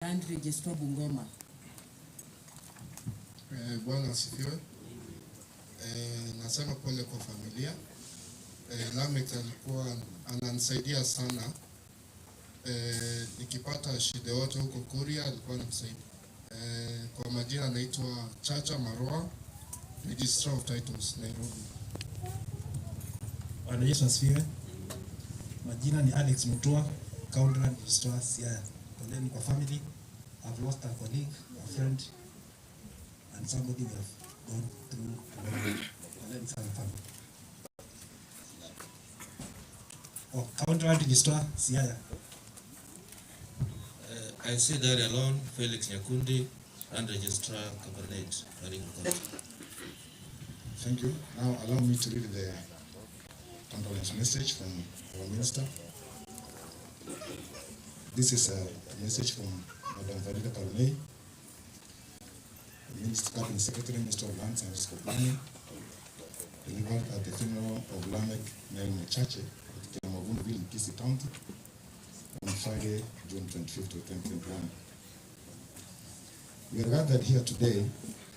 Land Registrar Bungoma. Bwana asifiwe. Nasema pole kwa familia. Lamek alikuwa ananisaidia sana. Nikipata shida yote huko Kuria alikuwa anamsaidia. Kwa majina anaitwa Chacha Marwa, Registrar of Titles Nairobi. Bwana Yesu asifiwe. Majina ni Alex Mutua, County Registrar Siaya. Poleni kwa family. I've lost a colleague, a friend, and somebody we have gone through. Poleni sana family. County Registrar Siaya. I say that alone, Felix Nyakundi, and Registrar Kabarnet, Baringo County. Thank you. Now allow me to read the condolence message from our minister. This is a message from Madam Farida Karunei, Minister, Cabinet Secretary, Minister of Lands and Fiscal Planning, delivered at the funeral of Lamek Mel Mechache at Kiamavunville, Kisi County, on Friday, June 25th, 2021. We are gathered here today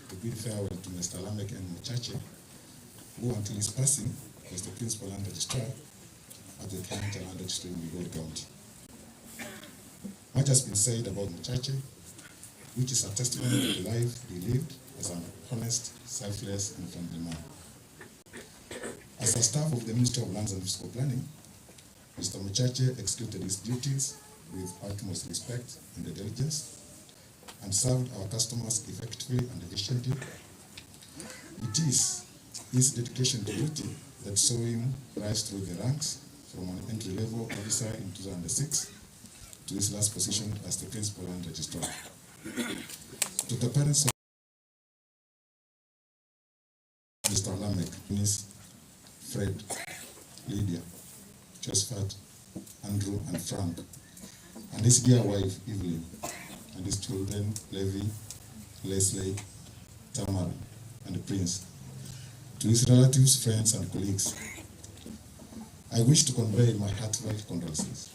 to bid farewell to Mr. Lamek Mel Mechache, who until his passing was the principal land registrar at the County Land Registry in Migori County. Much has been said about Mechache, which is a testimony to the life he lived as an honest, selfless, and friendly man. As a staff of the Ministry of Lands and Fiscal Planning, Mr. Mechache executed his duties with utmost respect and diligence, and served our customers effectively and efficiently. It is his dedication to duty that saw him rise through the ranks from an entry-level officer in 2006 to his last position as the principal land registrar. To the parents of Mr. Lamek, Miss Fred, Lydia, Josephat, Andrew, and Frank, and his dear wife Evelyn, and his children Levi, Leslie, Tamara, and Prince. To his relatives, friends, and colleagues, I wish to convey my heartfelt condolences.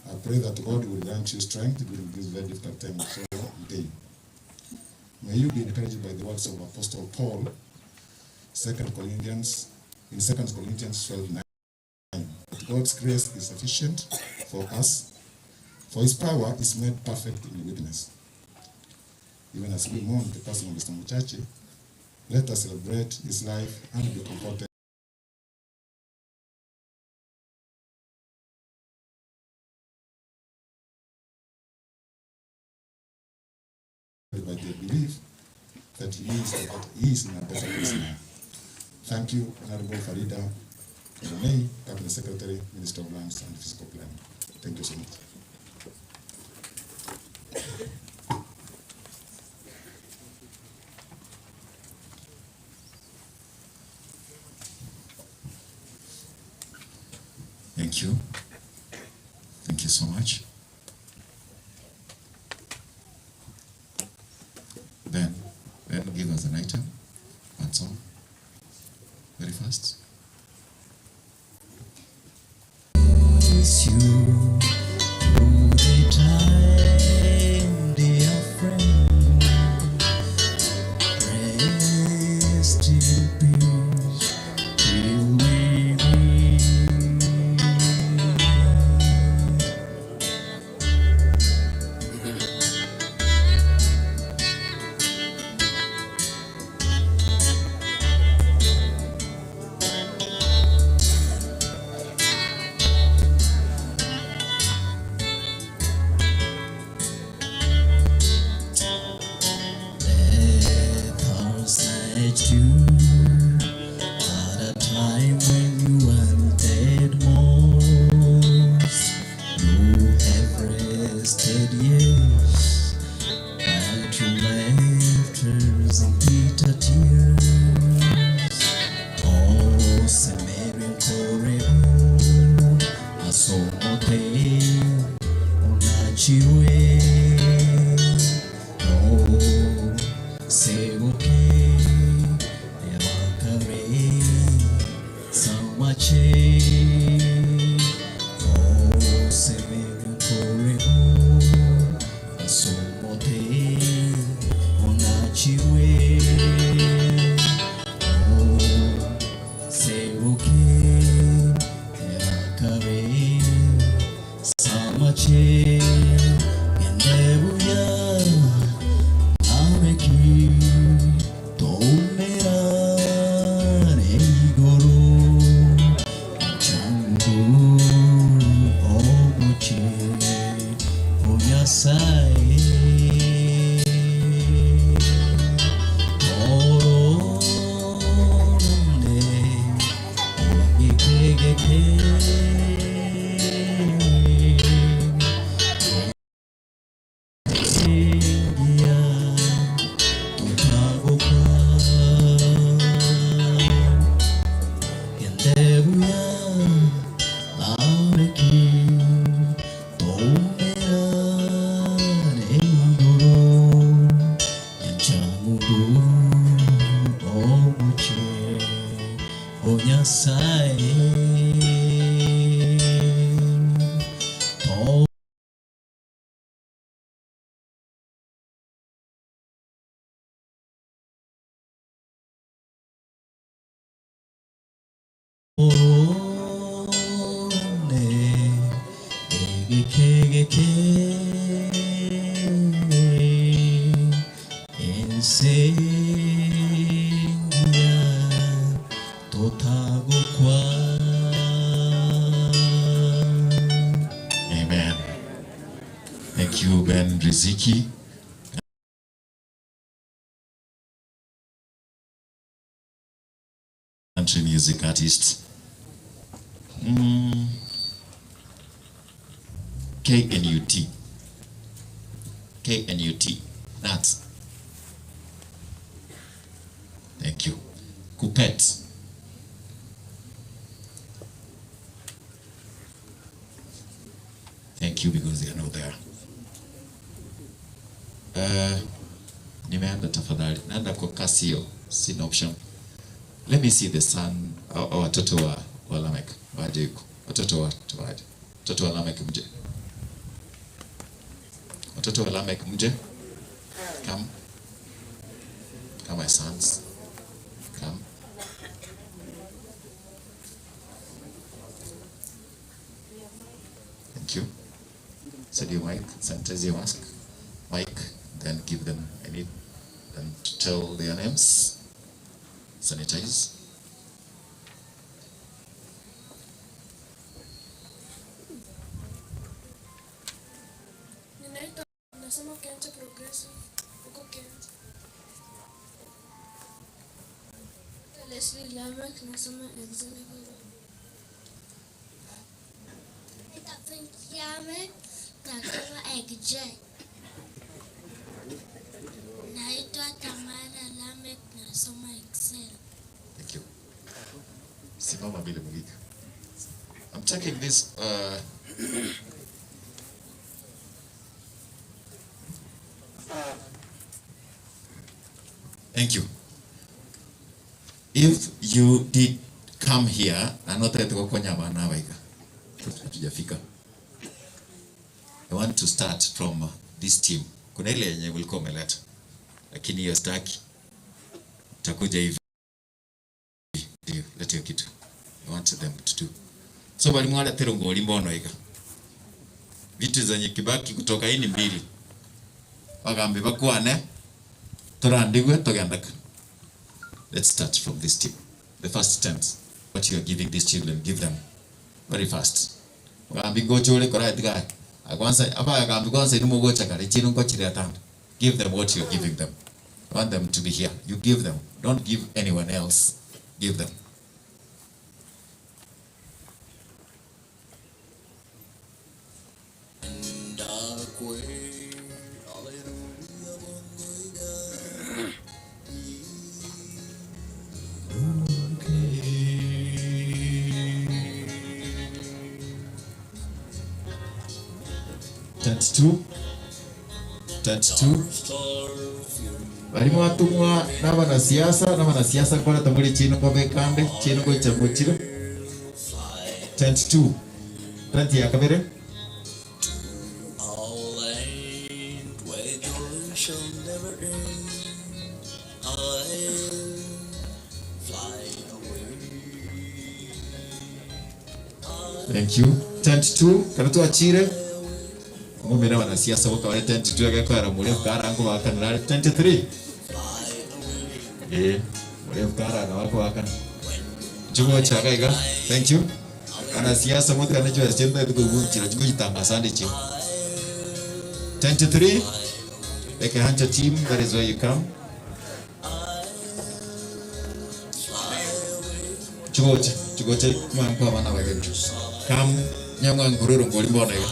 I pray that God will grant you strength during this very difficult time of sorrow and pain. May you be encouraged by the words of Apostle Paul, in 2 Corinthians 12:9. That God's grace is sufficient for us, for his power is made perfect in weakness. Even as we mourn the passing of Mr. Mechache, let us celebrate his life and be comforted by the belief that he is in a better place now. Thank you, Honorable Farida Karunei, Cabinet Secretary, Minister of Lands and Fiscal Planning. Thank you so much. Thank you. Thank you so much. Ben, give us an item. That's all. Very fast. Miss you all the time, dear friend. Rest in peace till we meet. You at a time when you wanted most. You have rested years, but you left hers in bitter tears. Oh, Samarian Coreo, I saw no pain, unachiwe. Oh, say okay. So chiwe sebuke akabe samache endebuya ameki tomera neigoro changu omuche onyasai Amen. Thank you, Ben Riziki. Country music artist. KNUT. KNUT. That's. Thank you. Kupet. Thank you because they are not there. Nimeanda tafadhali. Naenda kwa Casio. Sina option. Let me see the son. Watoto wa Lamek. Waje yuko. Watoto wa waje. Watoto wa Lamek mje. Watoto wa Lamek mje. Come. Come my sons. Come. Thank you. Said your mic, sanitize your mask. Mic, then give them, I need them to tell their names. Sanitize. Nasema Kenya Progressive huko Kenya. Leslie Lamek nasema Executive. Lamek nasema EGJ. Naitwa Tamara Lamek nasoma Excel. Thank you. Simama bila mgika. I'm taking this Thank you. If you did come here, I want to start from this team. Kuna ile yenye ulikuwa umeleta. Lakini hiyo staki. Takuja hivi. Ndio, leta hiyo kitu. I want them to do. So bali mwala terongo ulimbono ika. Vitu zenye kibaki kutoka hii ni mbili. Wagambe bakwane. Let's start from this team. The first tense. What you are giving these children, give them very fast. Give them what you are giving them. I want them to be here. You give them. Don't give anyone else. Give them. That's two. Balimu watumwa n'abanasiasa kola tabuli chino kwa bekande chino kwa chamuchiro. 2. Tanti ya kabere. Thank you. Tent 2, kana tuachire. Mumena wanasiasa woka wale tent 2 agakwara murefu karango wakanira tent 3. Murefu karanga wako wakana. Chugo chakaiga. Thank you. Wanasiasa wote wanajua chembe tukuvunjira chugo chitanga sande chi. Tent 3. Like a hunter team, that is where you come. Chugoche mampa wana wage. Come nyangwa ngururu ngoli mbona hiyo.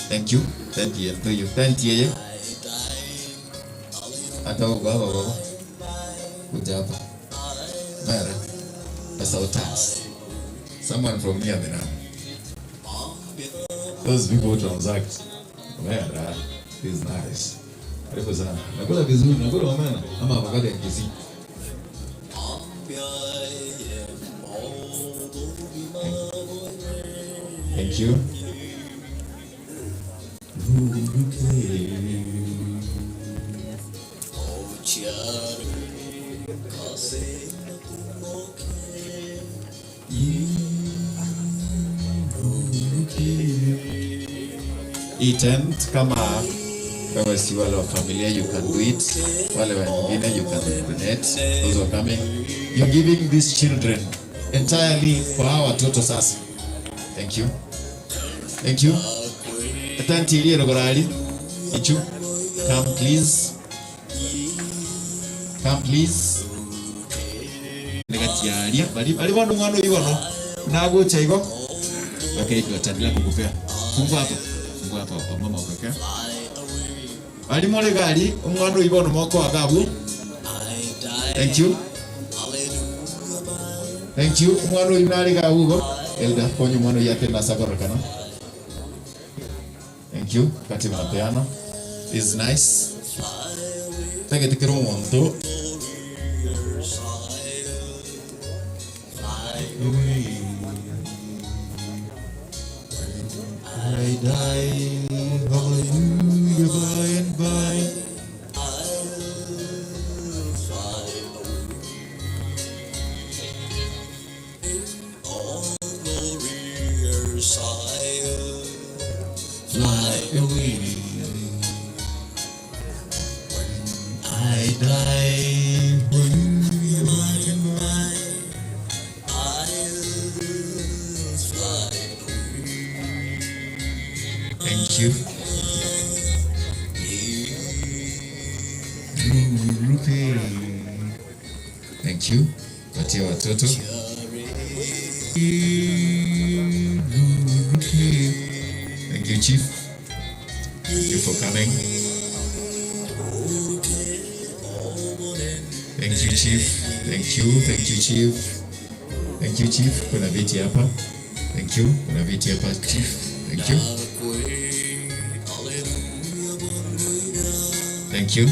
Thank you. Thank you. Thank you. Thank you. Ata ugo baba. Kujapa. Mara. That's our task. Someone from here now. Those people transact. Mara. Is nice. Karibu sana. Nakula vizuri, nakula omena ama avocado ya Kisii. Thank you. Tent kama wewe si wale wa familia, you can do it. Wale wengine you can donate. Those are coming. You're giving these children entirely for our watoto sasa. Thank you. Thank you. Atanti ile rogorali. Ichu. Come please. Come please. Negatialia. Bali wandu ngano iwono. Nago chaigo. Okay, tutatendea kukupea. Fungua hapo. Fungua hapo mama okay? Ali mole gali umwando ibono moko agabu. Thank you. Thank you. Umwando inali gabu. Elda konyo mwando yake na sakora kana. Thank you. Kati mnapeana. Is nice. Take it kero monto. I die. Hallelujah, by and by. Fly away. I die. Hallelujah, by and by. Thank you. Thank you. Patia watoto. Thank you, Chief. Thank you for coming. Thank you, Chief. Thank you. Thank you, Chief. Thank you, Chief. Kuna viti hapa. Thank you. Kuna viti hapa, Chief. Thank you. Thank you.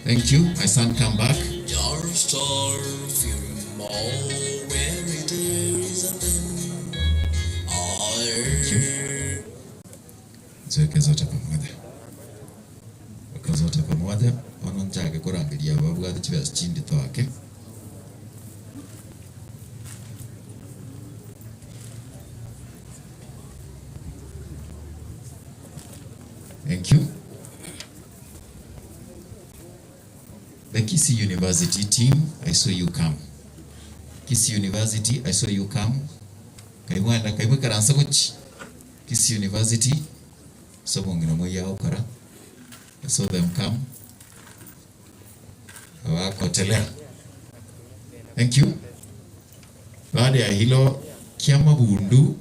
Thank you. My son, come back. Thank you. Ziweke zote pamoja. Weka zote pamoja. Wanonchake kurangilia babu gati chiva chindi toake. Thank you. The Kisii University team, I saw you come. Kisii University, I saw you come. Kaibu karansa kuch. Kisii University, sobongina moya okara. I saw them come. Wakotelea. Thank you. Baada ya hilo, Kiamabundu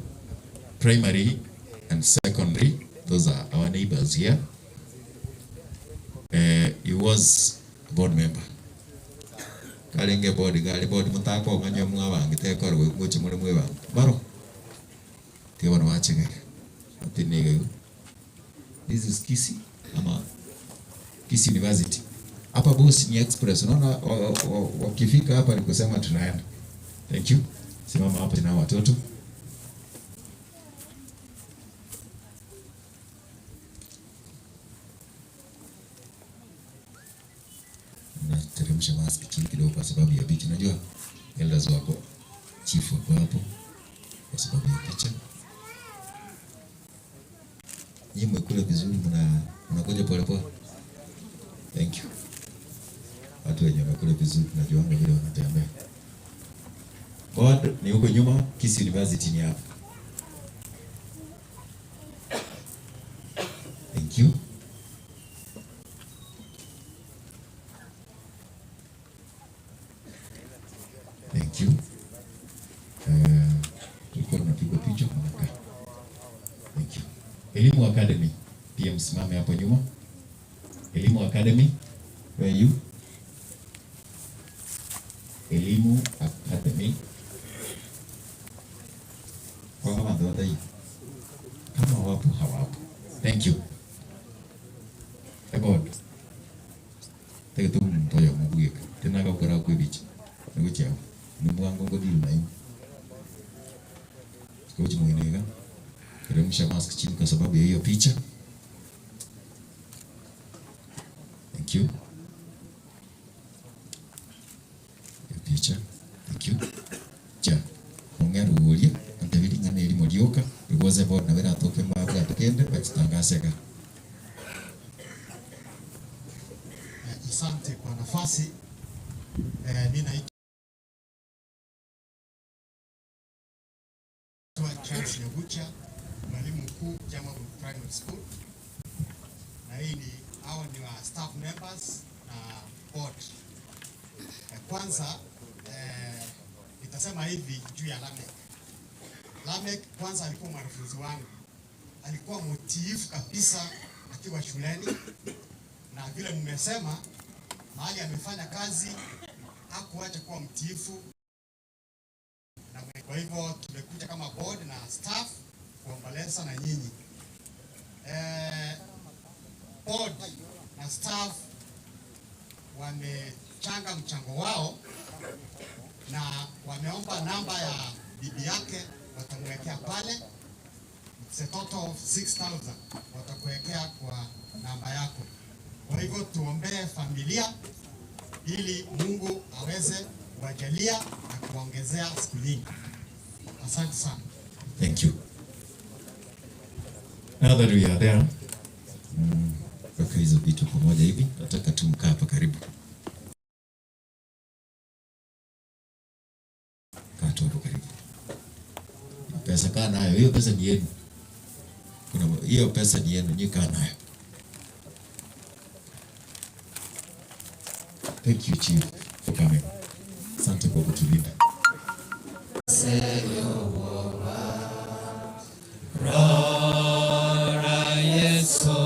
Primary and Secondary, those are our neighbors here. He was board member. Kalenge board mutako nganya mwabangi tekor we ngochi muri mwe bang. Baro. Ke wana wachenge. Atinege. This is Kisii ama Kisii University. Hapa boss ni express. Unaona wakifika hapa ni kusema tunaenda. Thank you. Simama hapa na watoto. Teremsha mask chini kidogo kwa sababu ya picha. Unajua elders wako, chief wako hapo kwa sababu ya picha. Nyinyi mmekula vizuri, mnakuja pole pole. Thank you. Watu wenye wamekula vizuri tunajua vile wanatembea. God ni huko nyuma, Kisii University ni hapa. Thank you. Thank you. Tulikuwa tunapigwa picha kwa. Thank you. Elimu Academy pia msimame hapo nyuma. Elimu Academy, where you? Elimu Academy. Kwa kama hii. Kama wapo hawapo. Thank you. God. Take tu mtoyo mbuye. Tena kwa kura kwa bichi. Ngoja. Ni mwango ngodi na hiyo. Ngoja muinega. Teremsha mask chini kwa sababu ya hiyo picha. Thank you. Hiyo picha. Thank you. Ja. Ongera uolie. Ndabiri ngane elimu lioka. Bigoze bo na wera toke mbabwa tukende bachitangaseka. Asante kwa nafasi. Mimi naitwa Charles Nyabucha, mwalimu mkuu Jama Primary School. Na hii ni hao ni wa staff members na board. Kwanza nitasema hivi juu ya Lamek. Lamek kwanza alikuwa mwanafunzi wangu. Alikuwa mtiifu kabisa akiwa shuleni, na vile mmesema mahali amefanya kazi hakuacha kuwa mtiifu. Na kwa hivyo tumekuja kama board na staff kuomboleza na nyinyi. Board na staff wamechanga mchango wao na wameomba namba ya bibi yake, watamwekea pale. It's a total of 6,000 watakuwekea kwa namba yako. Kwa hivyo tuombee familia ili Mungu aweze kuwajalia na kuongezea siku nyingi. Asante sana. Thank you. Now that we are there, weka hizo vitu pamoja hivi. Nataka tumkaa hapa karibu. Kaa tu hapo karibu. Pesa kaa nayo. Hiyo pesa ni yenu. Hiyo pesa ni yenu. Nyinyi kaa nayo. Thank you, Chief, for coming. Asante kwa kutulinda. Rora Yesu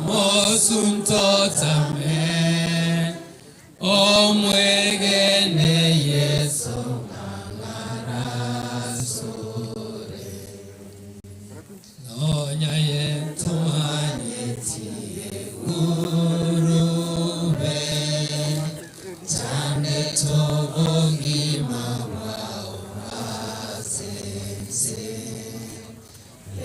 mosunto tame omwegene Yesu ngangara sore nonya yetu manyetie urube tane togongi mawao asense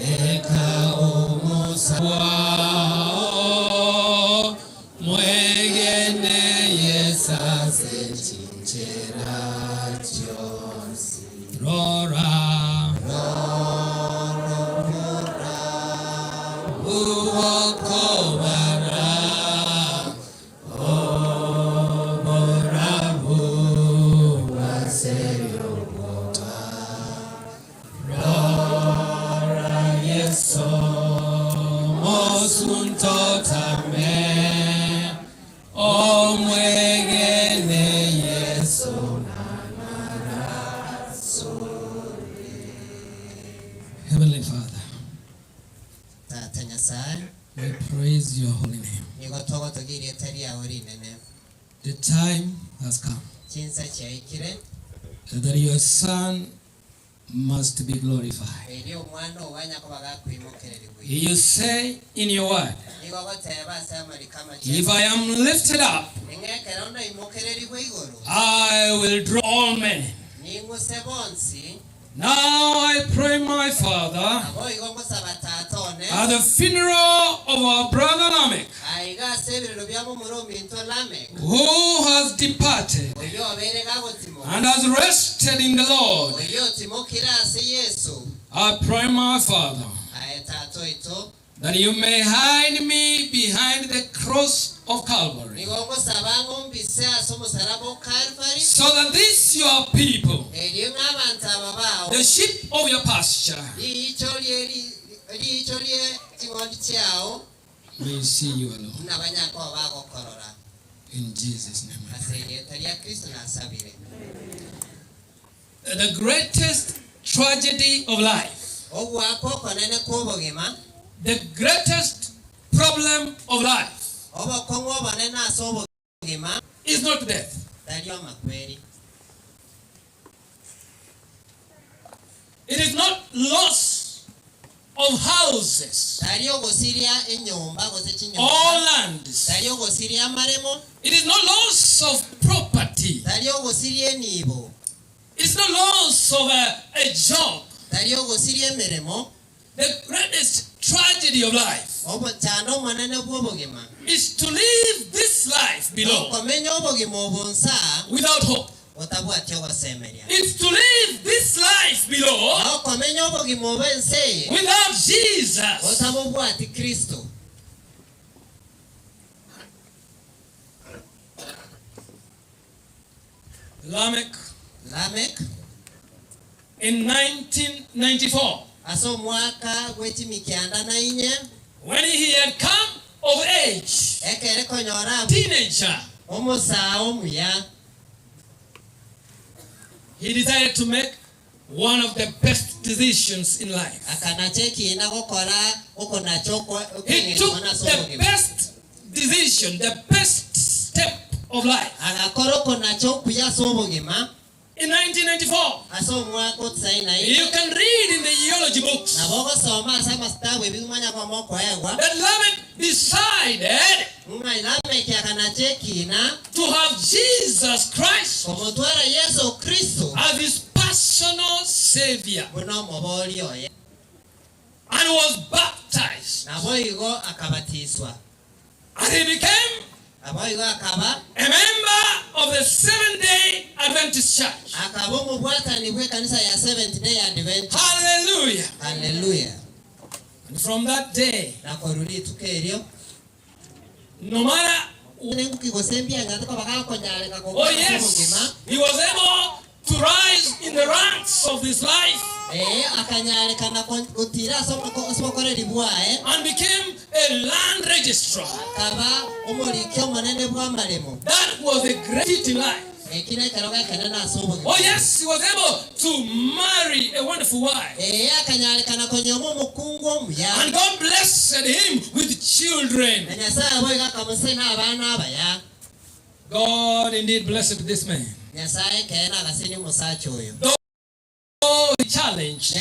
eka omusawao mwegene yesase chinchera chonsi rora uokobara oborabu waseyogoba rora yeso mosuntotame omwegene yeso Heavenly Father, we praise your holy name. The time has come that your Son must be glorified. You say in your word, if I am lifted up, I will draw all men Now I pray, my Father, at the funeral of our brother Lamech, who has departed and has rested in the Lord, I pray, my Father, that you may hide me behind the cross of Calvary, so that these your people, the sheep of your pasture, may see you alone. In Jesus' name I pray. The greatest tragedy of life, the greatest problem of life, is not death. It is not loss of houses or lands. It is not loss of property. It is not loss of a job. The greatest tragedy of life is to live this life below without hope. It's to live this life below without Jesus. Lamech in 1994, when he had come of age, teenager, he decided to make one of the best decisions in life. He took the best decision, the best step of life. In 1994, you can read in the genealogy books that Lamech decided to have Jesus Christ as his personal savior and was baptized, and he became a member of the Seventh-day Adventist Church. Hallelujah. And from that day, no matter, oh yes, he was able to rise in the ranks of this life and became a land registrar. That was a great life. Oh yes, he was able to marry a wonderful wife. And God blessed him with children. God indeed blessed this man. Though he challenged,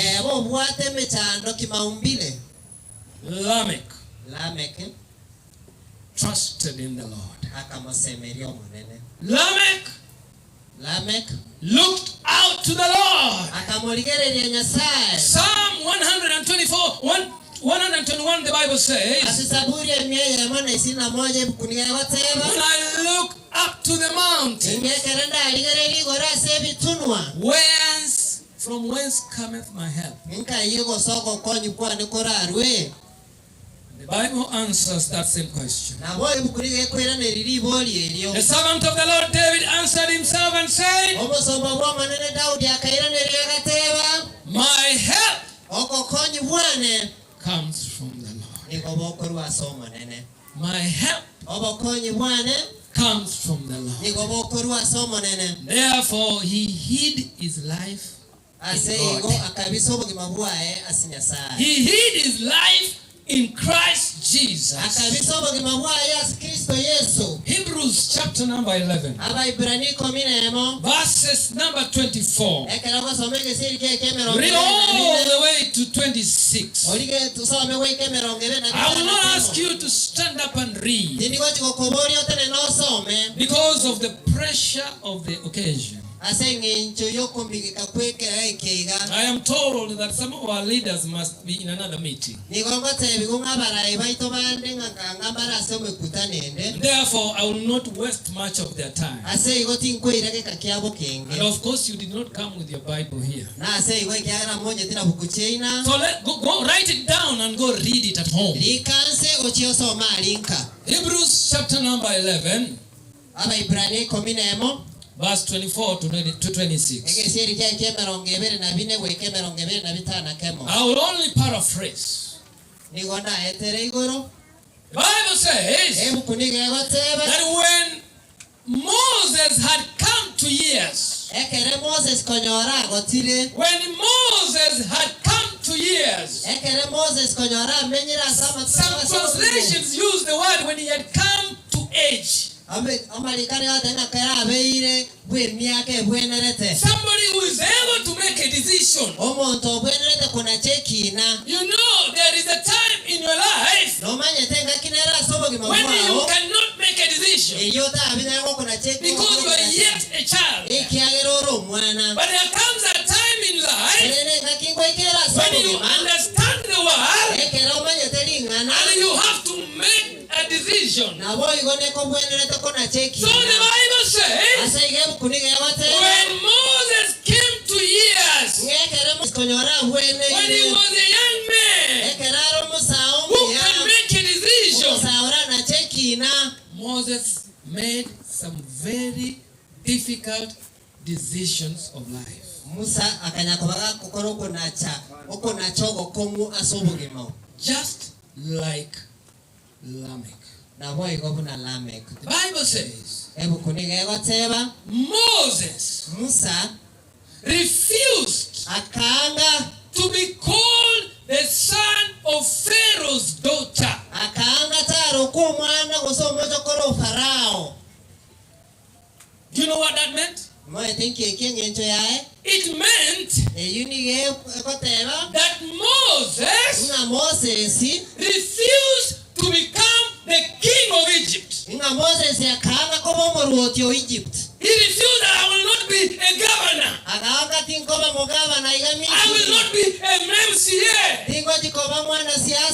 Lamech trusted in the Lord. Lamech looked out to the Lord. Psalm 121, the Bible says, when I look up to the mountain, from whence cometh my help? The Bible answers that same question. The servant of the Lord David answered himself and said, my help comes from the Lord. My help comes from the Lord. Therefore he hid his life in God. He hid his life in Christ Jesus. Hebrews chapter number 11, verses number 24. Read all the way to 26. I will not ask you to stand up and read because of the pressure of the occasion. I am told that some of our leaders must be in another meeting. Therefore, I will not waste much of their time. And of course, you did not come with your Bible here. So let's go write it down and go read it at home. Hebrews chapter number 11. Verse 24 to 26. I will only paraphrase. The Bible says that when Moses had come to years, some translations use the word when he had come to age. Somebody who is able to make a decision. You know, there is a time in your life when you cannot make a decision because you are yet a child. But there comes a time in life when you understand the word and you have to make a decision. So the Bible says when Moses came to years, when he was a young man who can make a decision, Moses made some very difficult decisions of life. Just like Lamech. The Bible says Moses refused to be called the son of Pharaoh's daughter. Do you know what that meant? It meant that Moses refused to become the king of Egypt. He refused that I will not be a governor. I will not be a MCA.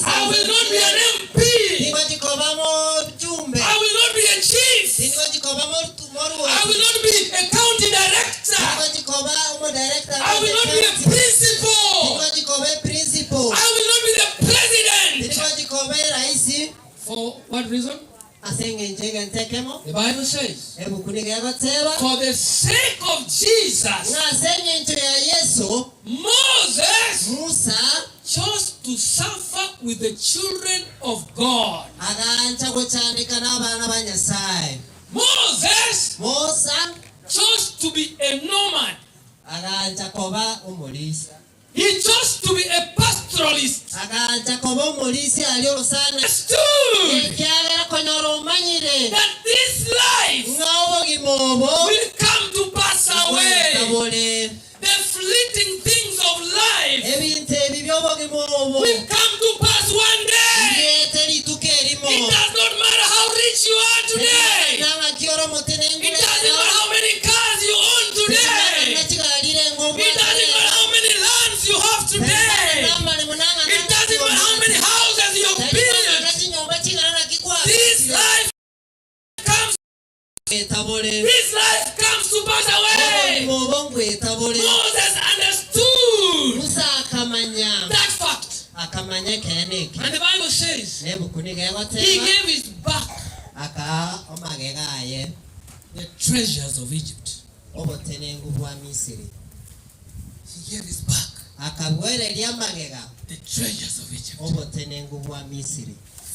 I will not be an MP. I will not be a chief. I will not be a county director. I will not be a principal. I will not be the president. For what reason? The Bible says, for the sake of Jesus, Moses chose to suffer with the children of God. Moses chose to be a nomad. He chose to be a pastoralist. That this life will come to pass away. The fleeting things of life will come to pass one day. It does not matter how rich you are today. It doesn't matter how many cars you own today. It doesn't matter how many lands you have today. It doesn't matter how many houses you have built. This life comes to pass away. Moses understood that fact. And the Bible says he gave his back the treasures of Egypt. He gave his back the treasures of Egypt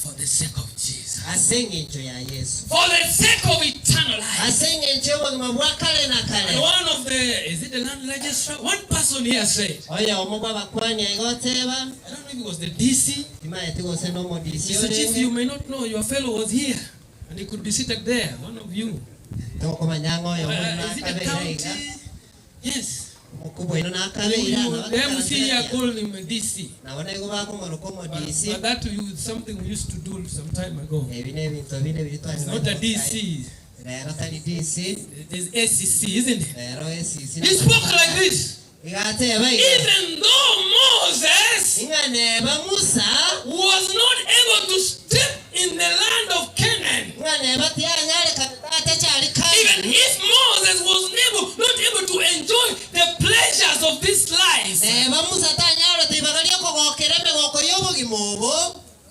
for the sake of Jesus. For the sake of eternal life. And one of the, is it the land registrar? One person here said, I don't know if it was the DC. Mr. Chief, you may not know, your fellow was here and he could be seated there, one of you. Is it the county? Yes. The MC called him DC. But that is something we used to do some time ago. It's not a DC. It is ACC, isn't it? He spoke like this. Even though Moses was not able to step in the land of Canaan, even if Moses was not able to enjoy the pleasures of this life,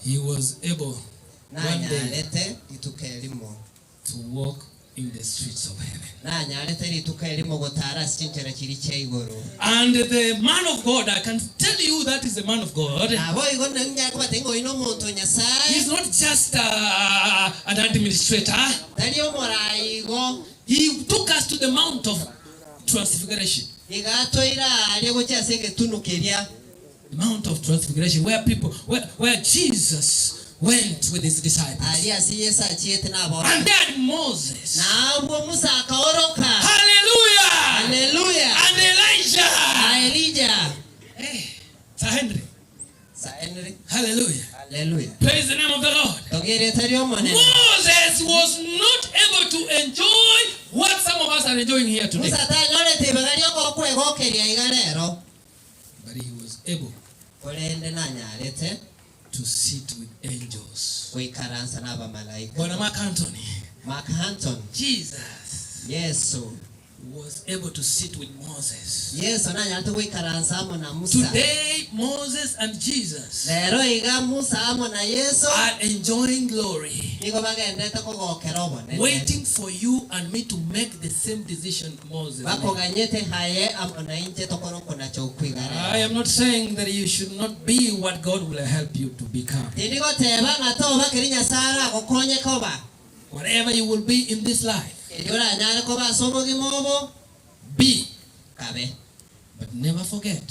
he was able one day to walk in the streets of heaven. And the man of God, I can tell you that is the man of God. He's not just an administrator. He took us to the Mount of Transfiguration. The Mount of Transfiguration, where Jesus went with his disciples. And then Moses. Hallelujah. Hallelujah. And Elijah. Hey, Sir Henry. Hallelujah. Hallelujah. Praise the name of the Lord. Moses was not able to enjoy what some of us are enjoying here today. But he was able to sit with angels. But Mark Anthony, Jesus, was able to sit with Moses. Today, Moses and Jesus are enjoying glory, waiting for you and me to make the same decision Moses made. I am not saying that you should not be what God will help you to become. Whatever you will be in this life, be. But never forget.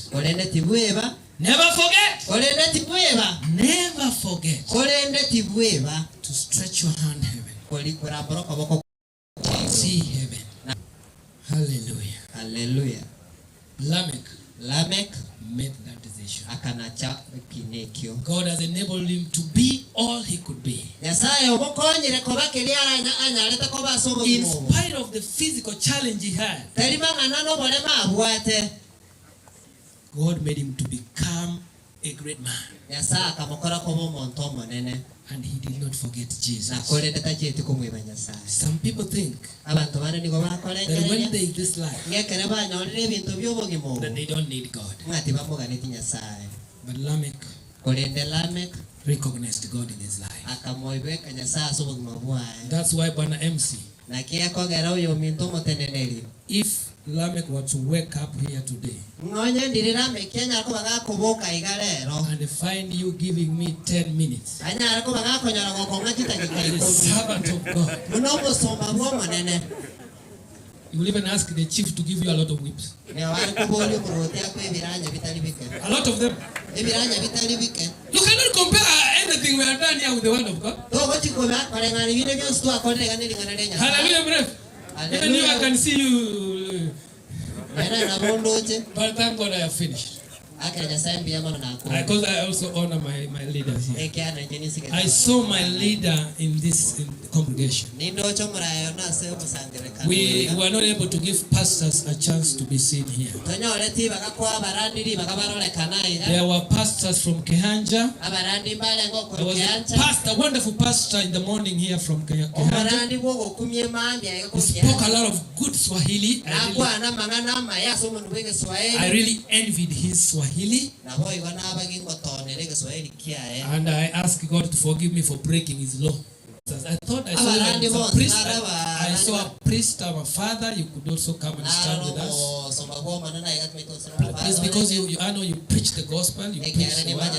Never forget. Never forget to stretch your hand heaven. See heaven. Hallelujah. Hallelujah. Lamech made that decision. God has enabled him to be all he could be. In spite of the physical challenge he had, God made him to become a great man. And he did not forget Jesus. Some people think that when they in this life that they don't need God. But Lamech recognized God in his life. That's why Bwana MC, if Lamech were to wake up here today and find you giving me 10 minutes, the servant of God, you will even ask the chief to give you a lot of whips. A lot of them. You cannot compare anything we have done here with the word of God. Hallelujah, brother. Even you, I can see you. But thank God I have finished. Because I also honor my leaders here. I saw my leader in this congregation. We were not able to give pastors a chance to be seen here. There were pastors from Kehanja. There was a wonderful pastor in the morning here from Kehanja. He spoke a lot of good Swahili. I really envied his Swahili. And I asked God to forgive me for breaking his law. I thought I saw a priest. I saw a priest or a father. You could also come and stand with us. It's because I know you preach the gospel. You preach the word.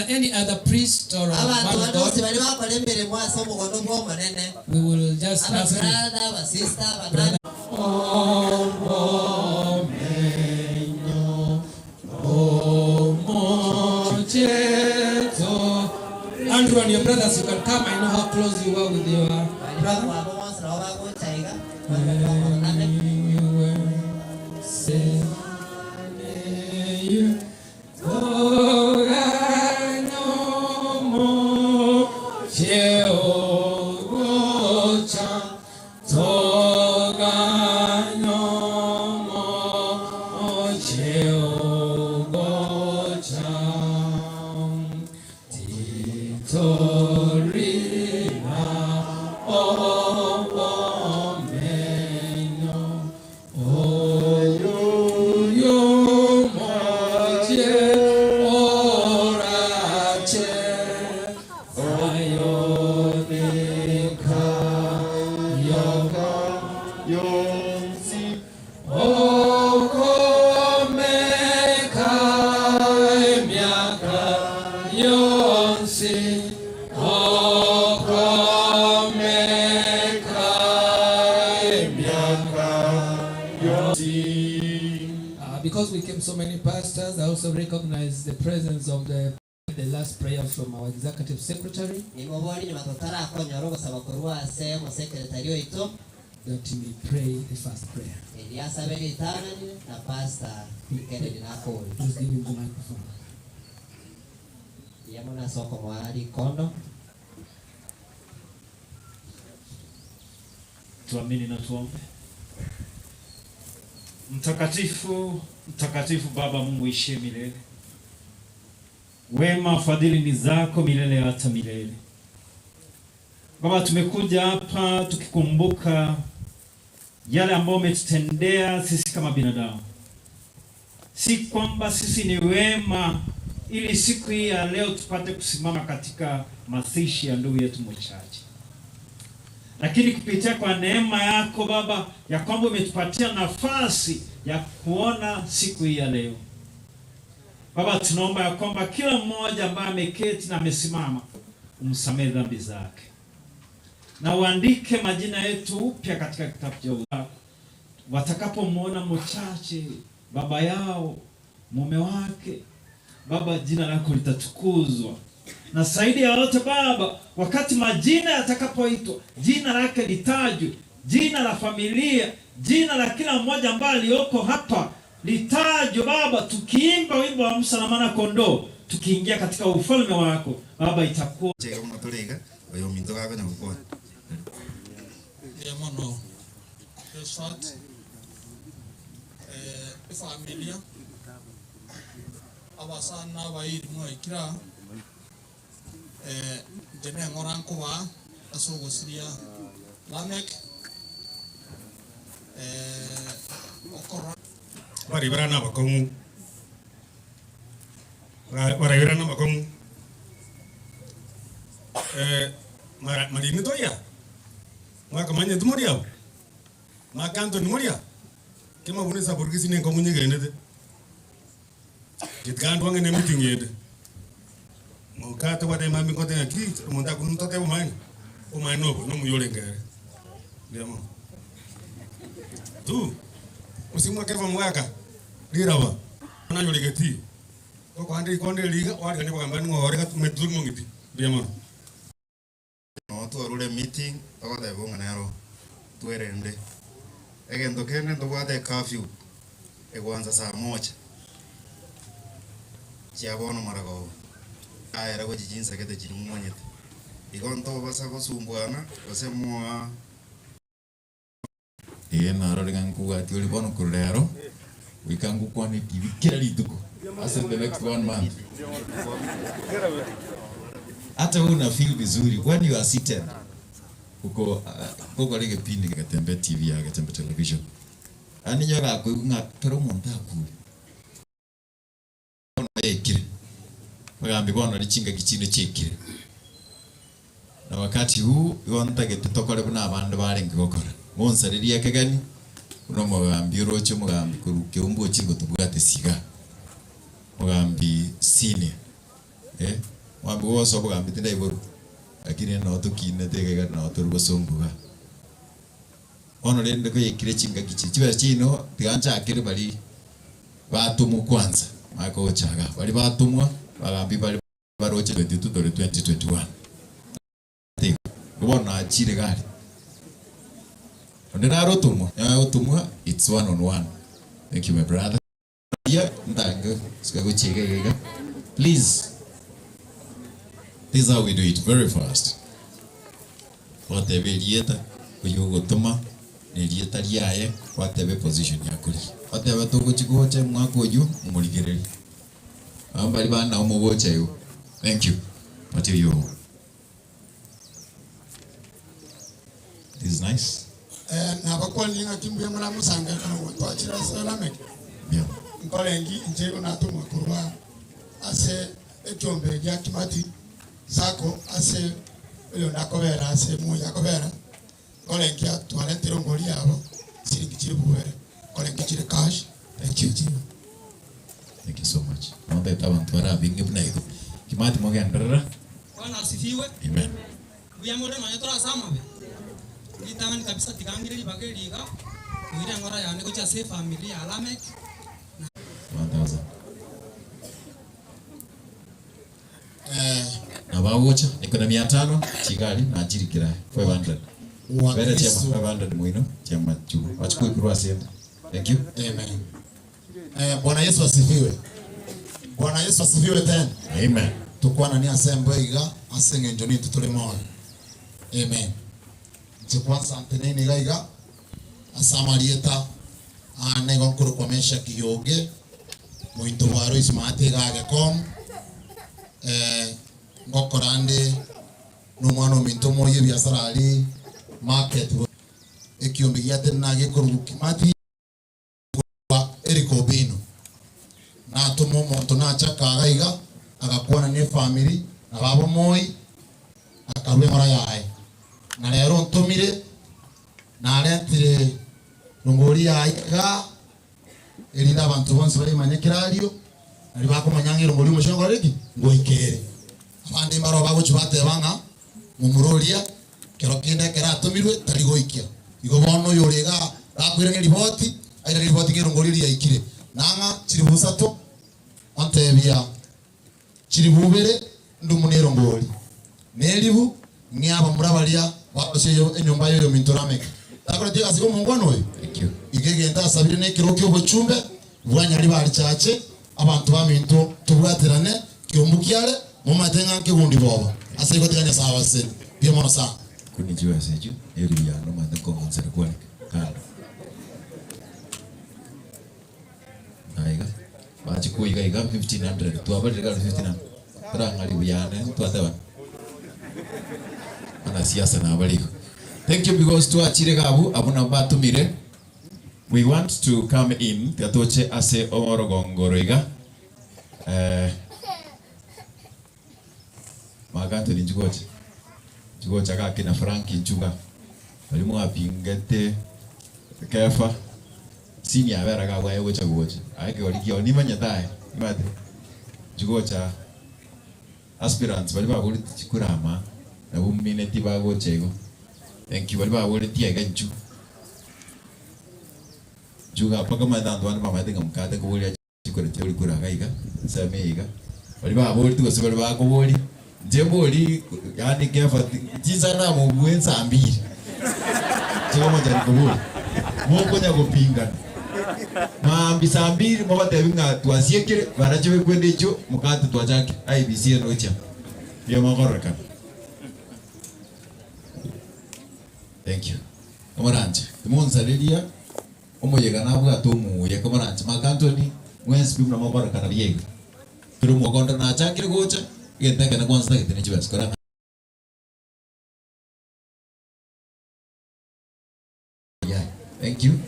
Any other priest or a man of God, we will just ask you, brother. Andrew and your brothers, you can come. I know how close you are with your brother. yonsi okomeka miaka yonsi okomeka miaka yonsi. Because we came so many pastors, I also recognize the presence of the last prayer from our executive secretary. That he may pray the first prayer. Just give him the microphone. Tuamini na tuombe. Mtakatifu, mtakatifu Baba Mungu ishie milele. Wema fadhili ni zako milele hata milele. Baba, tumekuja hapa tukikumbuka yale ambayo umetutendea sisi kama binadamu. Si kwamba sisi ni wema ili siku hii ya leo tupate kusimama katika mazishi ya ndugu yetu mchache. Lakini kupitia kwa neema yako Baba, ya kwamba umetupatia nafasi ya kuona siku hii ya leo. Baba, tunaomba ya kwamba kila mmoja ambaye ameketi na amesimama umsamehe dhambi zake. Na uandike majina yetu upya katika kitabu cha uzima. Watakapomwona mchache, baba yao, mume wake, Baba, jina lako litatukuzwa. Na zaidi ya yote Baba, wakati majina yatakapoitwa, jina lake litajwe, jina la familia, jina la kila mmoja ambaye aliyoko hapa litajwe Baba, tukiimba wimbo wa Musa na mwana kondoo, tukiingia katika ufalme wako Baba, itakuwa mono Josephat familia abasana bayiri moikira jene ngoranko ba asogo siria Lamek okoro baribara bakongu baribara bakongu marimi toya makamanya tumoria makanto nimoria kema bunesa burgisi ne komunye genede kitkandu ngene mutingede mokata wade mami kote ya kit monta kuntote umani umano no muyole ngere ndemo tu usimwa kefa mwaka lirawa na yole geti to kwande konde liga wade ne bagambani ngore ka metul mongiti ndemo no to rule meeting to de bonga nero tuerende egendo kene ndo wade curfew egwanza saa 1 chiabono marago aera go jijinsa kete chirimonyete igonto basa go sumbwana osemwa naro ngangu ati oli bono kurero wikangu kwani tv kila lituko as in the next 1 month hata una feel vizuri when you are seated uko lege pindi katembe tv ya katembe television ani nyoga ko nga pero monta ku ekire wagambi bono lichinga kichino chekire na wakati huu yontage tutokole buna abandu barenga gokora monsariria kagani uno mugambi urocho mugambi kuruke umbo chingo tubwate siga mugambi sine wambi woso mugambi tindai boru akire no tukine tegega no turbo songuga ono lende ko yekire chinga kichi chiba chino tigancha akire bali batumu kwanza mako chaga bali batumwa bagambi bali baroche 2021 ubona achire gari ondera rotumwa ya utumwa it's 1-on-1. Thank you my brother yeah ndango sikago chegega please. This is how we do it very fast. Whatever lieta kuyogo tuma ni lieta liaye whatever position yakuri whatever toko chikoche mwako yu muligereri ambali bana umubocha yo. Thank you. What are you? This is nice. Na bakwani nga timbu ya mwana musanga kwa twachira Lamek. Yeah. Nkolengi nje unatumwa kurwa ase ekyombe ya kimati zako ase ilo nakobera ase mu yakobera nkolengi atwale tirongoli yabo kichire cash. Thank you, Jim. Thank you so much. Naomba abantu barabinge bnaiko. Kimati mwagendera. Bwana asifiwe. Amen. Buya mure no yatora sama be. Nitangani kabisa tigangire bageliga. Ngira ngora yani kucha safe family ya Lamek. 1000. Na bawocha niko na 500 Kigali na ajiri kira 500. Bere chema 500 mwino chema juu. Wachukue kurwa sema. Thank you. Amen. Bwana Yesu asifiwe. Bwana Yesu asifiwe tena. Amen. Tukwana ni asembe iga asenge njoni tutule moyo. Amen. Chekwanza anteneni gaiga asamalieta nego nkuru komesha kiyoge muito waro ismate gage kom ngokorande numwana minto moye biasara ali market ekiombe yate nage kuruki mati eriko bino na tomo monto na chaka gaiga agakuona ne family na babo moi akarwe mara yae na lero ntomire na alentire nungori yaika elida abantu bonse bali manyekirario ali bakomanyanga irongori mushongo reki ngoikere abandi maro babo chubate banga mumuroria kero kinde kera tomirwe tari goikia igo bono yorega akwire ripoti aira ripoti ngirongori yaikire nanga chiri busato antebia chiri bubere ndumunero ngori nelibu nyaba murabalia bakoseyo enyumba yo mintorameka akora tiga siko mungono we igegenda sabire ne kirokyo bochumbe bwanya ali bali chache abantu baminto tubwaterane kyombukyale mu matenga kegundi boba asiko tiganya sawa se bia mono sa kunijua seju eri ya no mande ko monsere kwa kando aiga bachi ko iga 1500 tu abali 1500 rangali biyane tu atawa ana siasa na abaliko. Thank you because to achire gabu abuna batumire. We want to come in tatoche ase omorogongoroiga. Maganto ni njugocha. Njugocha kake na Franki nchuga. Balimu apingete kefa. Sini abera ga wae wecha gocha. Aike oligio ni manyatae. Imate. Njugocha aspirants bali babuli chikurama na bumine tibago chego. Thank you bali babuli tiaga nchu. Juga paka mandando wana mama tenga mkate ko boli chikore teori kuraga iga sameiga bali babuli tu bali bako boli jeboli yani kefa jizana mu bwenza mbili chego moja ni kubuli moko nya kupinga mambi sambiri mwa tebinga twasiekere barachiwe kwende icho mukate twachake IBC nocha yo magoraka. Thank you omoranje tumonsareria omoyega nabwa tumuye komoranje makantoni mwensi bimna magoraka na biega pero mogonda na chakire gocha gentaka na kwanza kitene chibas kora. Yeah, thank you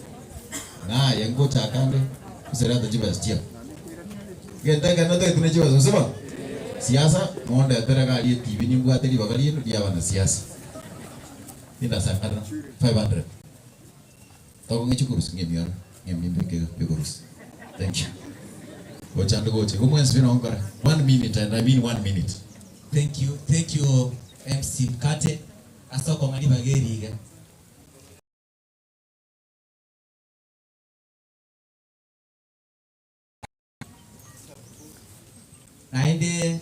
na yango takande kusera da jibas tia gentaka na kitene chibas usema siasa monda teraga ali TV ni mbwa teli bagali no dia wana siasa ninda sakana 500 to ngi chukurus ngi miara ngi mbeke yokurus. Thank you gocha ndo gocha kumwenzi vina ongora 1 minute and I mean 1 minute. Thank you MC Mkate asoko ngani bageriga naende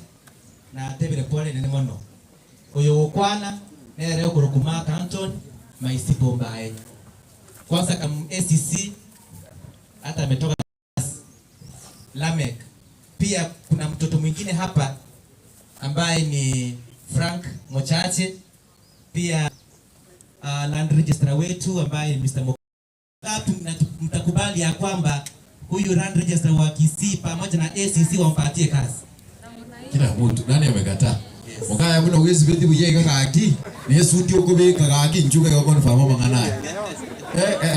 na tebere pole nene mono oyo kwana nere okurukuma Canton maisipo mbae kwanza kama ACC hata ametoka Lamek. Pia kuna mtoto mwingine hapa ambaye ni Frank Mochache, pia land registrar wetu ambaye ni Mr. Mokatu. Mtakubali ya kwamba huyu land registrar wa Kisii pamoja na ACC wampatie kazi. Kila mtu nani amekataa? Mukaya buna uwezi beti bujega kaki ni suti okobeka kaki njuga yoko nfamo manganaye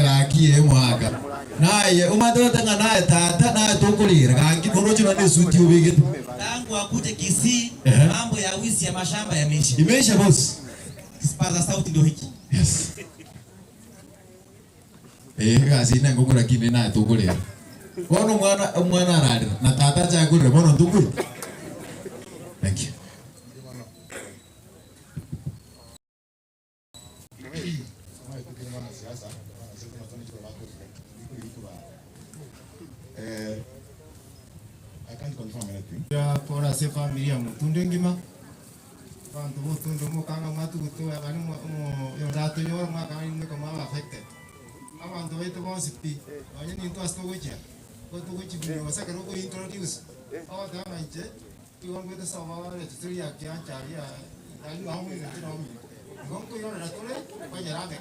kaki mwaka naye umadota nganaye tata naye tokolira kaki korocho na suti obege tangu akuje Kisii mambo ya wizi ya mashamba imeisha boss. Kipaza sauti ndio hiki. Yes. Gazi na ngukura kimi na tugurira. Bono mwana ararira na tata chagurira bono tuguri. Thank you. I can't confirm anything. Ya pora se familia mutunde ngima. Bantu mutunde mo kanga matu kutu ya kani mo yo dato yo ma kani ne kama affected. Abantu wetu bonsipi. Onye ni to asto gocha. Ko to gochi bi wasa kero ko introduce. Awa ta na nje. Ti won wetu sa wa le tsuri ya kya chari ya. Dali wa mo ni tiro mi. Gon ko yo na tole ko ya rame.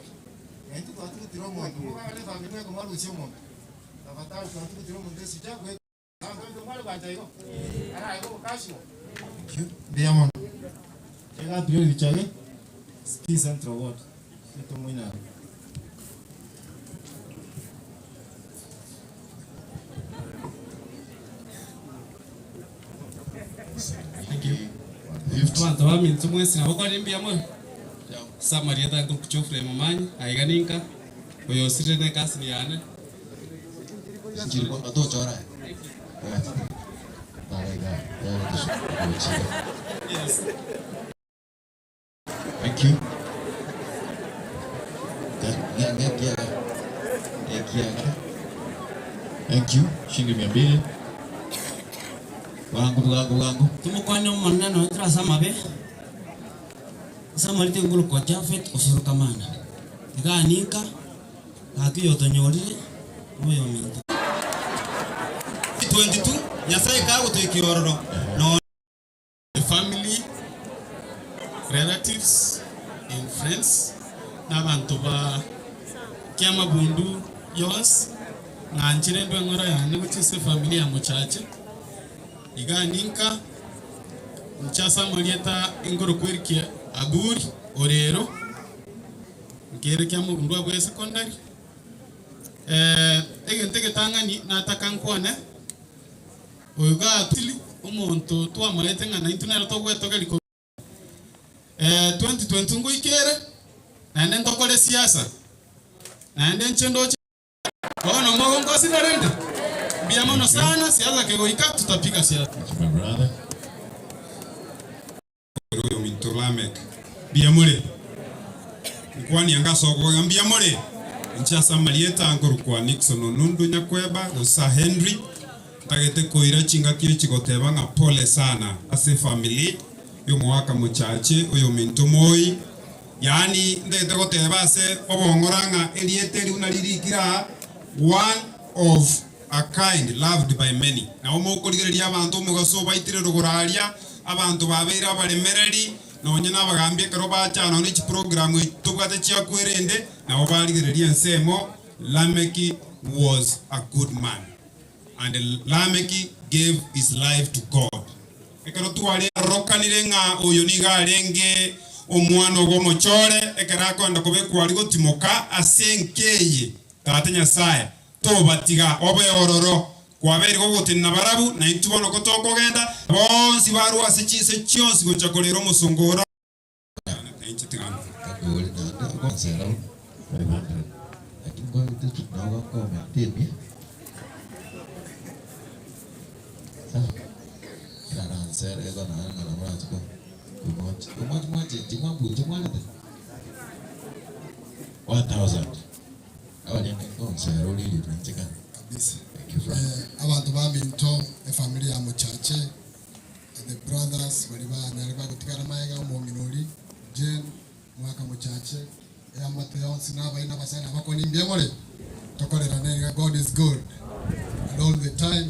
Enti ko atu tiro mo ndu ko ale familia ko malu che mo. La batalla ko atu tiro mo desi ja ko. Diamond. Llega a priori Vichage, Ski Central Ward. Esto muy nada. Thank you. Abantu bamintu mwese nabo kwa rimbi amwe. Samaria ta kuchofre mamanyi aiganinka. Oyo sirene kasini yane. Sijiri kwa ndo chora. Yes. Thank you. Thank you. Shilingi 200. Wangu. Tumukwani umanano itra samabe. Samarite ngulu kwa Jafet osuru kamana. Nika haki yotonyolire moyo minta. 22 Nyasaye kago to ikiororo. No the family, relatives and friends n'abantu ba kyama bundu yos nganchire ndwe ngora yane gutise family ya muchache iganinka mchasa marieta ingoro kwerike aguri orero ngere kyama bundu abwe secondary egentege tangani natakankwane oiga tili umuntu twamarete ngana intunero togwetoga liko 2020 ngo ikere nande ndokole siasa nande nchendo ono mwago ngosi narende biamono sana siasa kegoika tutapiga siasa my brother Royo Mintolamek biamole kwani angaso kwa biamole nchasa Marieta angoro kwa Nixon nundu nyakweba usa Henry tagete koira chinga kiri chigoteba nga pole sana ase family yo mwaka muchache oyo minto moi yani ndete goteba ase obongoranga elieteri unalirikira one of a kind loved by many na omukurigereria abantu mugaso baitire ruguraria abantu babeira balemereri nonye nabagambye kero bachana ni program tubate chia kwerende na obaligereria nsemo Lameki was a good man and Lameki gave his life to God. Ekero tuwali rokanire nga oyo nigarenge omwana ogo mochore ekera konda kubekwa ligo timoka asenkeye tate Nyasaye tobatiga obe ororo kwabere go gutinna barabu na intubono ko tokogenda bonsi baru asechise chionsi gochakolero musongora enchitigana Gol na ko sera 500 atingo itu nawa ko matibi Karan sera ego na ngala mrat ko kumot jimambu jimala 1000 awani ko sera ulili tunachika kabisa abantu baminto family ya muchache the brothers baliba kutikana maega omonginoli Jen mwaka muchache ya Mateo sinaba ina basana bako ni mbiemole tokolera nenga God is good and all the time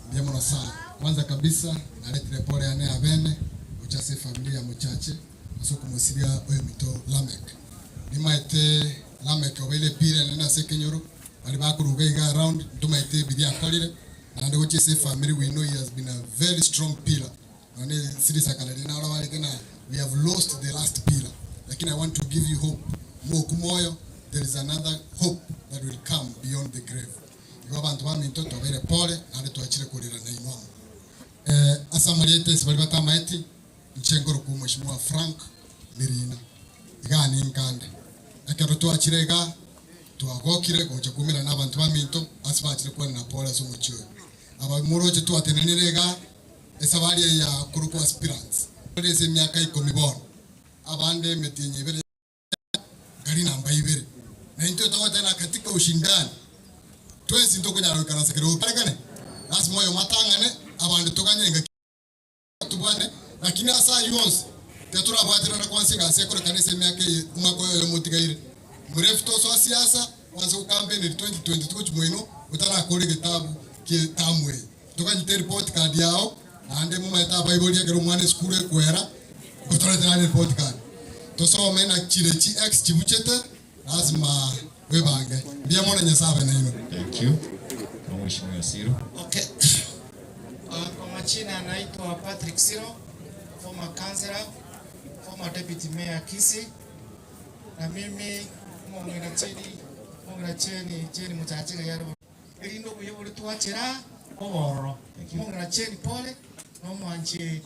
mbiemona sana kwanza kabisa nalete pole ane abene uchase familia muchache aso kumusiria oyo mito Lamek nimaite Lamek obele pire nena sekenyoro bali bakuruga around tumaite bidia kolire and the uchase family we know he has been a very strong pillar and sirisa kalali na wale tena we have lost the last pillar. Lakini I want to give you hope. Mokumoyo, there is another hope that will come beyond the grave. Iko abantu baminto tobere pole ande tuachire kurira na imam. Asa Marieta sibalibata maiti nchengoro ku Mheshimiwa Frank Mirina. Igani nkande. Akero tuachire ga twagokire gocha kumira n'abantu baminto asibachire kwa na Paul asumuchiwe aba muroje twatenenirega esabari ya kuruko aspirants ndese myaka 10 bona abande metinye bere gari namba 2 na into tawatana katika ushindani twezi ntoko nyaro kana sakiro kane as moyo matangane abande tokanyenga tubane lakini asa yonse tetura bwatira na kwansinga sekoro kanise myaka umako yo mutigaire murefto so siasa wanzo campaign 2022 chimwino utara kore kitabu ke tamwe tokanyite report card yao ande muma eta bible yake rumwane skule kwera utara tena report card to so mena chirechi x chibuchete lazima webange bia mona nyasabe na hino. Thank you. Mheshimiwa Siro. Okay. Kwa majina anaitwa Patrick Siro, former councillor, former deputy mayor Kisii. Na mimi mongera cheni mchache yaro. Elindo kuyobole tuachera oboro. Mongera cheni pole no mwanchi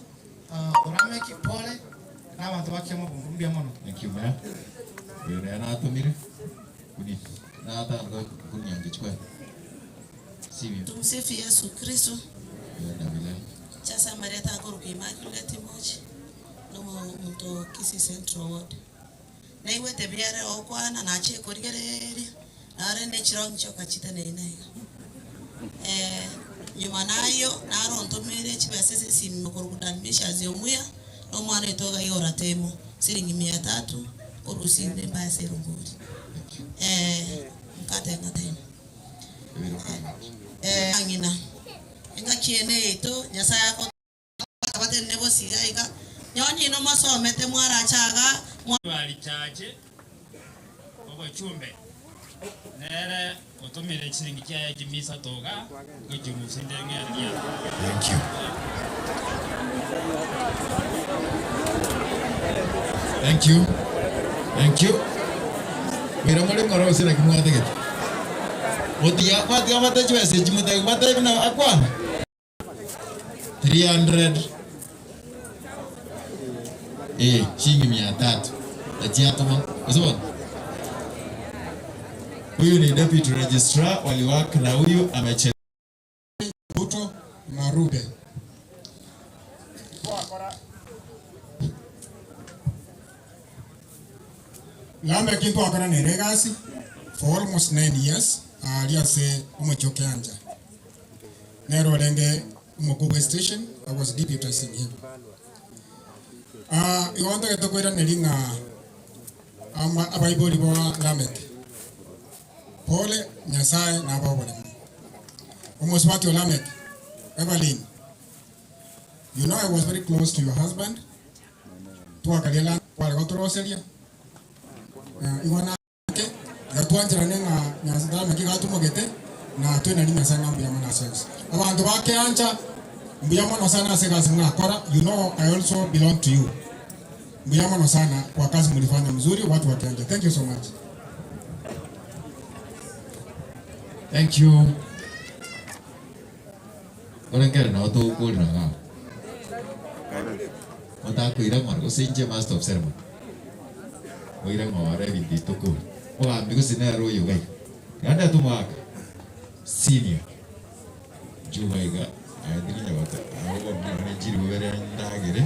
orameki pole na abantu bakemo bumbia mono. Thank you, Mayor. Wewe na atumire. Kuni na ata ngo kunyanje chwa. Sibi. Tumsifu Yesu Kristo. Chasa Marieta Nguru Immaculate Mochi. No mto Kisii Central Ward. Na iwe tebiare okwana na che korigerere. Na rende chirong choka chita nei nei. Nyuma nayo na ronto mere chibasese simukurukudan misha ziomuya. No mwana itoga yora temo. Siringi 300 urusinde mbaya serunguri. Mkate ngatena. Angina. Inga kiene ito nyasa yako abate nebo sigaika. Nyonyi no masomete mwara chaga wali chache obo chumbe nere otomire chiringi kya jimisa toga kujumu sindenge ya. Thank you. Thank you. Thank you. Mira mole ngoro sira kimwate ke. Otia kwa mate chwese chimute mate na akwana. 300 shilingi 300. Atia kama usipo. Huyu ni deputy registrar waliwaka na huyu amechelewa. Buto Marube. Lambe kintu akana neregasi for almost 9 years. Aliase umechoke anja. Nero renge umokubwe station. I was deputizing him. Iwanda ketokwera nelinga abaiboli boa Lamek. Pole Nyasaye na ababole. Umoswati wa Lamek. Evelyn. You know I was very close to your husband. Tuwa kaliela wale gotoroseria. Iwana ke gatuanjira nenga nyasada mekiga tumogete na twena ni masanga mbya mana sense. Abantu bake anja mbya mana sana segazi mnakora. You know I also belong to you. Mbya mana sana kwa kazi mlifanya mzuri watu wakianja. Thank you so much. Thank you. Orangere na watu ukuri na Mata kuira margo sinje master of ceremony. Oira ngawara bindi toko. Oga migo sinero yoga. Yanda tumaka. Senior. Juwaiga. Adini nyawata. Awo mwana jiri wera ndagere.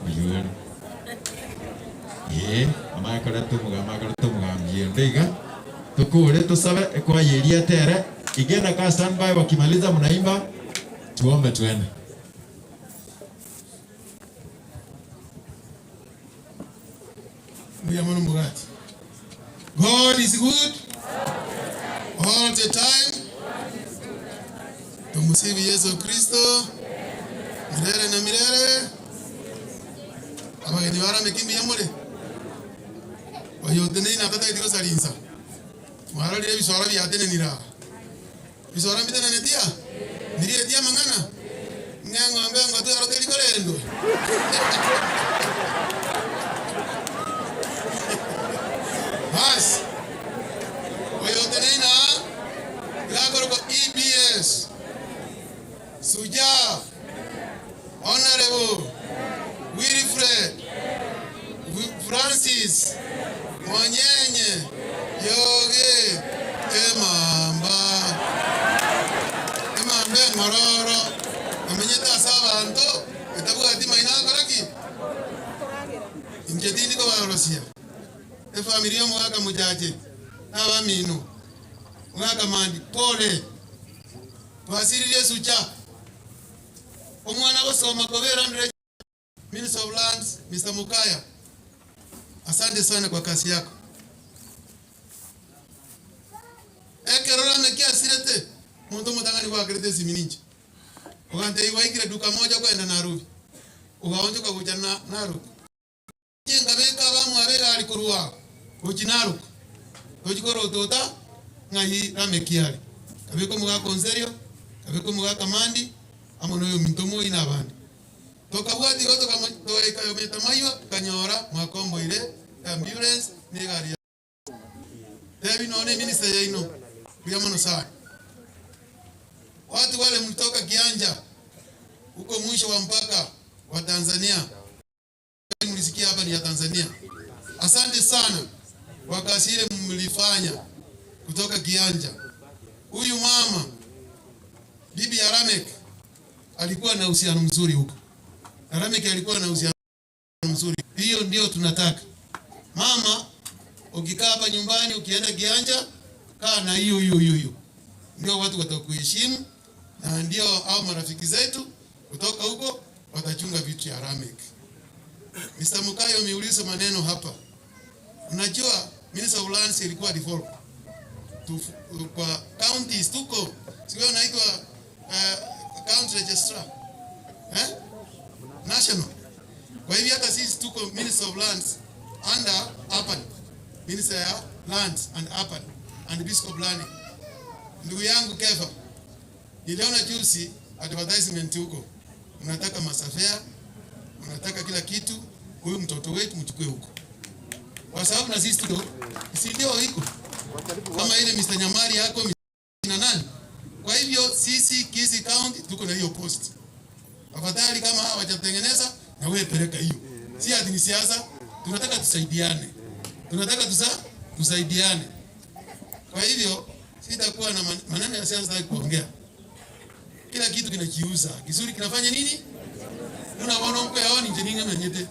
Oyur. Amaya kora tumuga mjendega. Tukure tusabe kwa yeria tere. Igenda ka standby wakimaliza mnaimba. Tuombe tuende. God is good all the time. Tumusifu Yesu Kristo milele na milele. Abageni bara mekimbi yamule oyodene na kata idiro salinsa mara ile bisora byatene nira bisora bitene netia niri etia mangana nyango ambe ngoto yaro teli kolendo. Mas oyotenena lagoro EBS Suja Honorable Wilfred Francis Mwanyenye familia mwaka mujaje abamino mwaka mandi pole twasirire sucha omwana gosoma kobera ndre Minister of Lands Mr. Mukaya, asante sana kwa kazi yako. Ekerora mekia sirete muntu mutangani kwa krete simininja ukante iwaikire duka moja kwenda Nairobi ukaonje kwa kuja Nairobi jenga beka bamu abera alikurua ujinaru ujikoro tota ngai ramekiali kabiko muga konserio kabiko muga kamandi amono yo mintomo ina bandi toka bwati goto kama toeka yo metamayo kanyora mwakombo ile ambulance ni gari Devi none minister yaino bila mano sawa watu wale mlitoka Kianja huko mwisho wa mpaka wa Tanzania mlisikia hapa ni ya Tanzania. Asante sana kwa kazi ile mlifanya kutoka Kianja. Huyu mama bibi ya Lamek alikuwa na uhusiano mzuri huko. Lamek alikuwa na uhusiano mzuri. Hiyo ndio tunataka. Mama ukikaa hapa nyumbani ukienda Kianja kaa na hiyo. Ndio watu watakuheshimu na ndio au marafiki zetu kutoka huko watachunga vitu ya Lamek. Mr. Mukayo ameuliza maneno hapa. Unajua Minister of Lands ilikuwa default. Kwa counties tuko sio naitwa county registrar. National. Kwa hivyo hata sisi tuko Minister of Lands under Urban. Minister ya Lands and Urban and Bishop Lani. Ndugu yangu Kefa. Niliona juzi advertisement huko. Unataka masafea, unataka kila kitu, huyu mtoto wetu mchukue huko. Kwa sababu na sisi tuko si ndio iko. Kama ile Mr. Nyamari yako na nani? Kwa hivyo sisi Kisii County tuko na hiyo post. Afadhali kama hawajatengeneza na wewe peleka hiyo. Si ati ni siasa, tunataka tusaidiane. Tunataka tusaidiane. Kwa hivyo sitakuwa na maneno ya siasa kuongea. Kila kitu kinakiuza. Kizuri kinafanya nini? Unaona mko yaoni njeninga manyete.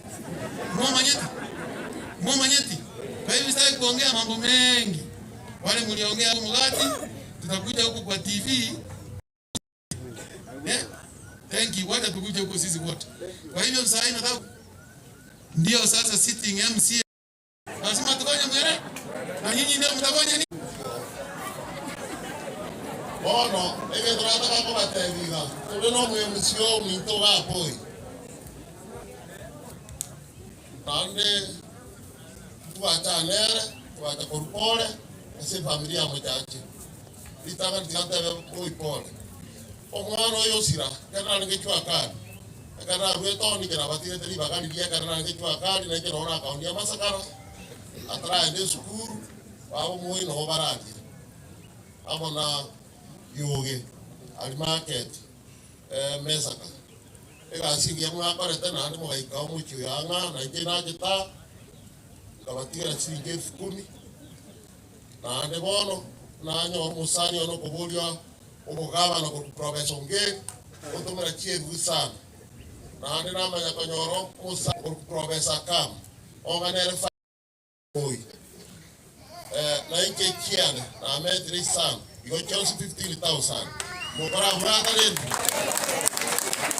Mwa manyeti. Kwa hivyo sitaki kuongea mambo mengi. Wale mliongea huko Mugati, tutakuja huko kwa TV. Thank you. Wacha tukuje huko sisi wote. Kwa hivyo sasa nataka ndio sasa sitting MC. Lazima tufanye mwere. Na nyinyi ndio mtafanya nini? Bono, ege tunataka kwa taifa. Tuno mwemsio mwito hapo. Pande tuatanere, tuatakorpore, ese familia mojaje. Litaka ntiante boy pole. Omwana yosira, kana ngechwa kadi. Kana rueto ni kana batire teli bakani dia kana ngechwa kadi na kero na kaundia masakara. Atra ende sukuru, babo moyo no barati. Amona yoge ali market mesaka ega singi amwa korete na ndi mugaika omuchu yanga na ngina jita kabatira singi 10 na ndi bono na nyo musani ono kubulia obugaba na ku professor nge otomera chievu sana na ndi na manya konyoro musa ku professor kam onganere fa boy na nke kiane na metri sana yo chose 15,000 mo para brata dentro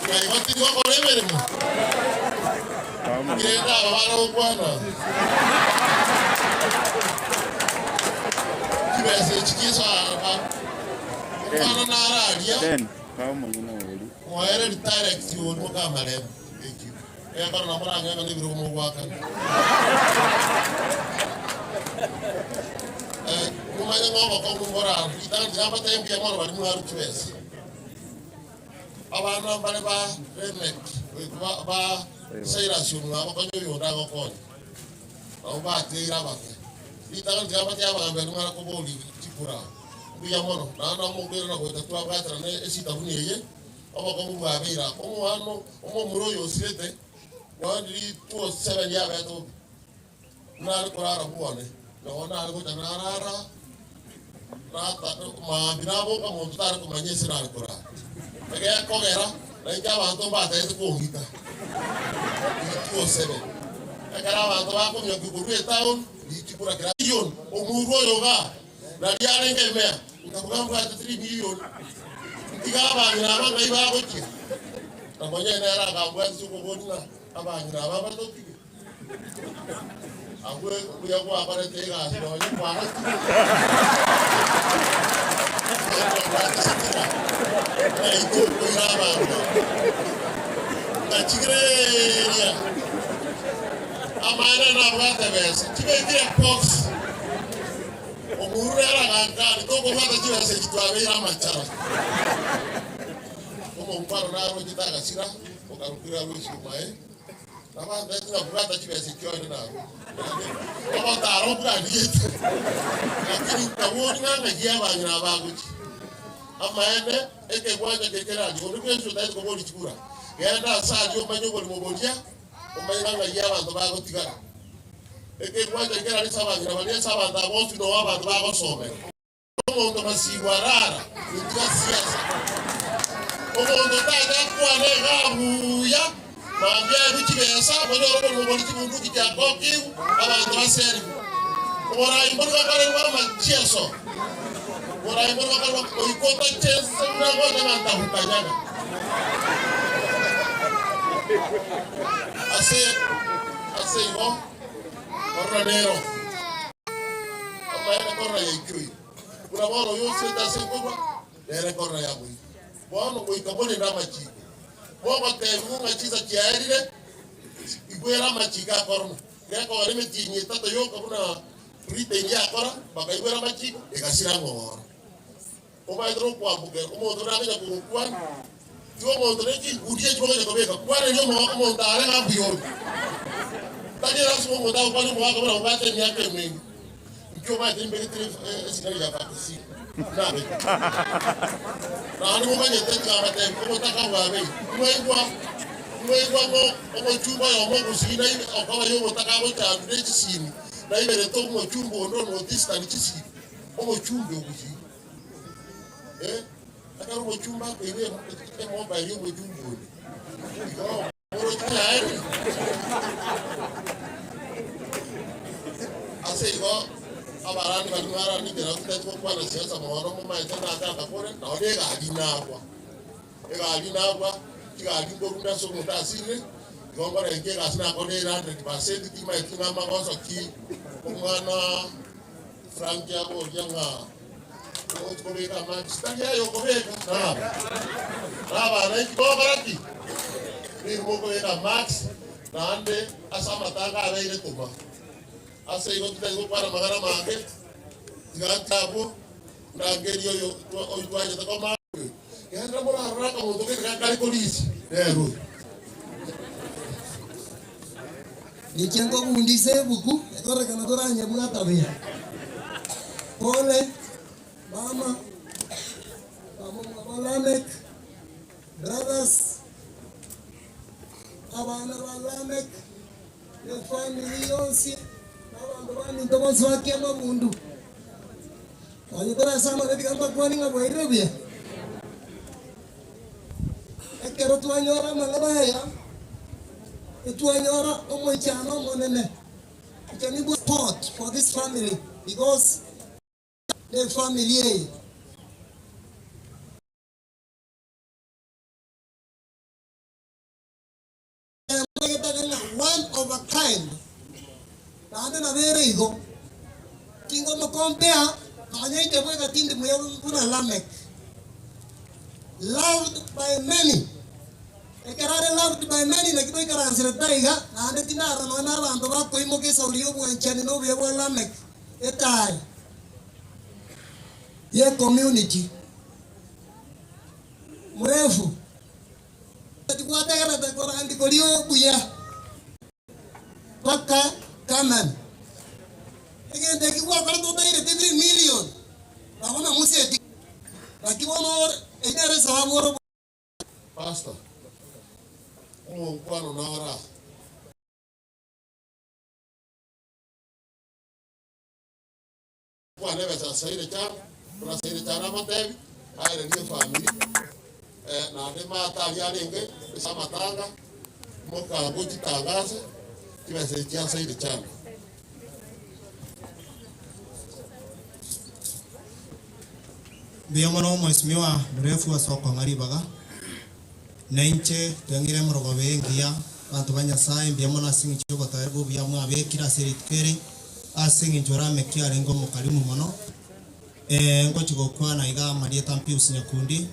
ya yo te digo con el vermo que era baro buena que va a ser chiquisa para na área den calma no ele o era de direction mo camare e para na mora ngana libro mo waka kumanya ngoma kwa kumbora itanga jamba tempi ya mwana bali mwaru chwesi abana bale ba remek ba seira shunga ba kanyo yo da ko au ba tira ba itanga jamba ya ba bali mwana ko boli chikura kuya mono na mo ngero na ko tatu ba tra ne esita bunye aba ko mu ba bira ko mo ano mo muro yo sirete wandi to 7 ya ba to na ko ara buone no na ko tanara rata ma binabo ka mo tutar ko manye sira ko ra kaya ko era na ja ba to ba ta ko ngita ko sebe kaya ba to ba ko nyo ku ku town kibura kira million omuro yoga na diare ngemea ngakugamba ati 3 million igaba ngira abanga ibako ki abonye nera ngabwa zuko bodina abanga ababa to agwe kuya kwa bare tega no ni kwa ai ko kuiraba na chigreria amana na bata bese chibekire box omurera nganga to ko bata chibese kitwabira machara como mparo na ro chitaka sira okarukira rusi mae abanda tuna bata chibese kyone na ro taro bradite lakini tawoni nganga giaba ngira baguchi amaene eke bwaje kekera ndi orukezo dai ko boli chikura genda sajo manyo boli mobolia omayanga yabantu bagotigara eke bwaje kekera ni sabangira bali sabanda bontu no abantu bagosome omuntu masigwarara nitya siasa omuntu taga kwane gabuya bambya bikibesa bojo boli moboli kibundu kityakoki abantu baseri ora imborga kale wa machieso ora imborga kale wa ikota chesa na ngoja nganta hukanyana ase yo orranero amaya korra yikui kuna boro yo se ta se kwa era korra ya bui bono ko ikabone na machi boba te munga chiza kiairire igwera machi ka korno ngako wale metinye tata yo kabuna rite ya kora baka igwera machi ikasira ngora oba idro kwa buke omo to na ya ku kwan yo mo to neki udie jwa ya kobeka kwana yo mo ndare nga buyo tani rasu mo da kwani mo aka bana ngate nyake mwengi mkyo ma timbe kitri sinari ya pakisi na be na ni mo manye tete ka mate ko ta ka wa be mwe mo chuba yo mo kusina ibe akawa yo ta ka go ta ndre chisini na ibe to mo chumbo ndo no distance chisini mo chumbe okusi akaru mo chumba ko ibe mo ba yo mo chumbo iko mo tayari ase iko abarani banwara ni dera kuta kwa na siasa mo ma tena ata kore na odega adinagwa kiga adingo runda so mo tasine ngongora ike gasina kode 100% kima itinga magoso ki umwana Frank yabo yanga okobeka matstanya yo kobeka na ikobarapi ni mokobeka max na ande asama tanga abeire tuma ase yo tutengo para magara mange ngatapo na ngerio yo oyitwaje takoma yandra mora haraka mo toke kali polisi ero nikiango kundise buku etore kana toranya buna tabia pole mama Lamek brothers abana ba Lamek the family yonse abantu bani ntokozo wake mabundu wanyikora sama katika mpakwani ngabo irobia ekero tuanyora malabaya tuanyora omochano monene can you support for this family because the family one of a kind na very ego kingo mo compare kanya ite bweka tindi mwe una Lamek loved by many ekarare loved by many na kibo ikara ansira taiga na ande tinara no na bantu ba ko imo ke sauliyo bwanchani no bwe bwa Lamek etai ye community mrefu tukwata kana takora andi kolio buya paka kaman again they go for to pay 3 million naona musi akiwa ene sababu pastor kwano na ora kwa nebe sasa ile chama kuna sasa ile chama matevi haya ndio family na ndema tayari nge sama tanga moka goji tangaza kiweze kiasi ile chama Biamono mheshimiwa mrefu wa soko ngaribaga. Nainche tengire mrogobe ngia bantu banyasai biamono asingi chogo tayebo biamwa abekira seritkere asingi njora mekia rengo mukarimu mono. Ngochigo kwana iga Marieta Pius Nyakundi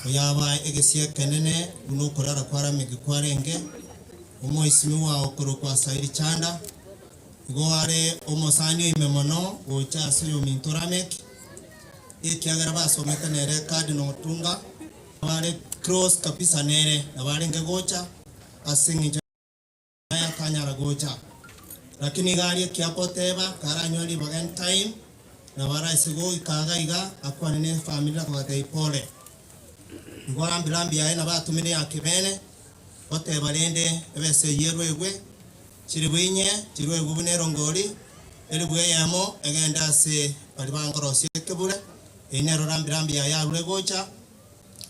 oyaba egesie kenene uno korara kwara megikwarenge mheshimiwa okoro kwa Sairi Chanda igware omosani imemono ocha asiyo mintoramek ikiagara basomeka nere kadi no tunga wale cross kabisa nere na wale ngegocha asingi ya kanyara gocha lakini gari kiapoteba karanyoli bagan time na wara isigo ikaga iga akwane ne familia kwa teipole ngora mbilambi ya na batumire yakibene oteba lende ebese yerwegwe chiribwinye chirwegwe bunerongori elibwe yamo egenda se balibangorosie kebule enero rambirambi ya rulegocha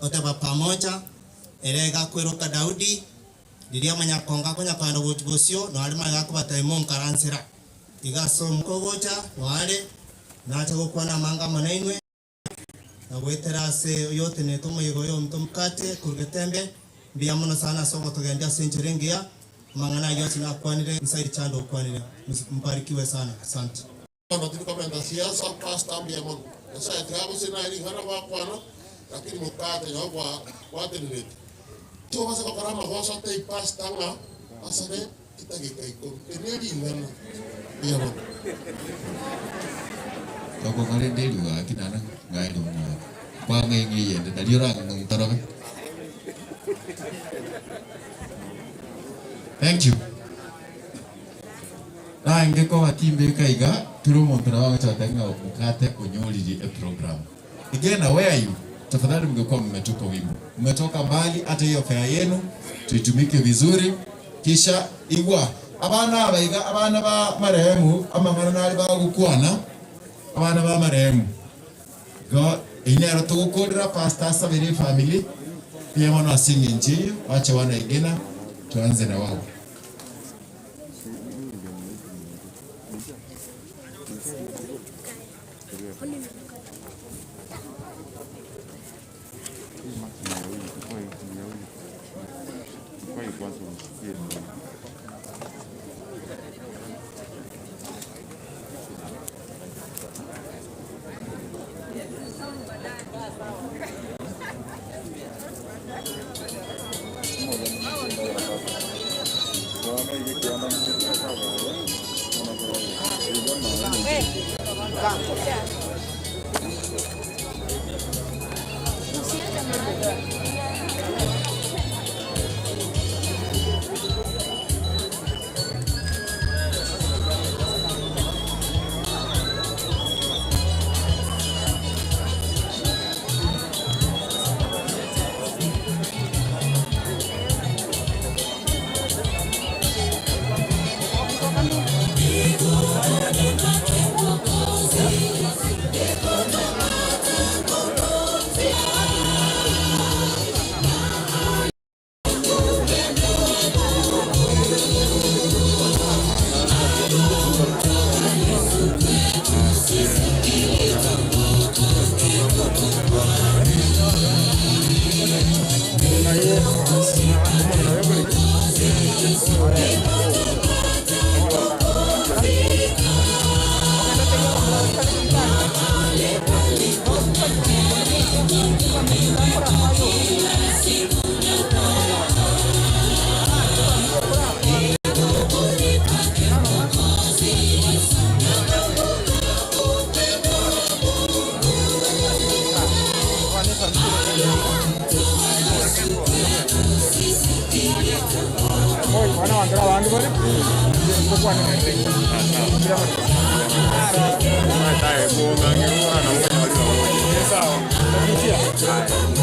oteba pamoja elega kweroka Daudi diria manyakonga konya kanda gotugosio no alima yakubata imon karansira igaso mkogocha wale na chago kwana manga manainwe na wetera se yote ne tomo yegoyo mtomkate kurgetembe biamono sana somo tugenda senchirengia mangana yote na kwanire Sairi Chanda kwanire mbarikiwe sana asante Matini komenda siasa pasta biamono sasa travel sina ili hara wa kwana lakini mukate yo kwa tenete to basa kwa rama hosa te pasta nga asane kita gikaiko eneli ngana biamono Kau kali dia juga kita nak ngai dong nak. Bang yang ye, dari orang ngutara. Thank you. Nah, ingin kau hati mereka iga turun montara macam tengah mukate kunyoli di program. Again, where are you? Tafadhali mngekuwa mmetoka wimbo. Mmetoka mbali hata hiyo fare yenu tuitumike vizuri kisha igwa. Abana baiga abana ba marehemu ama marana ba gukwana. Abana ba marehemu go inero tugukurira pastor sabiri family pia mwana asingi nchi wacha wana igena tuanze na wao Sawa.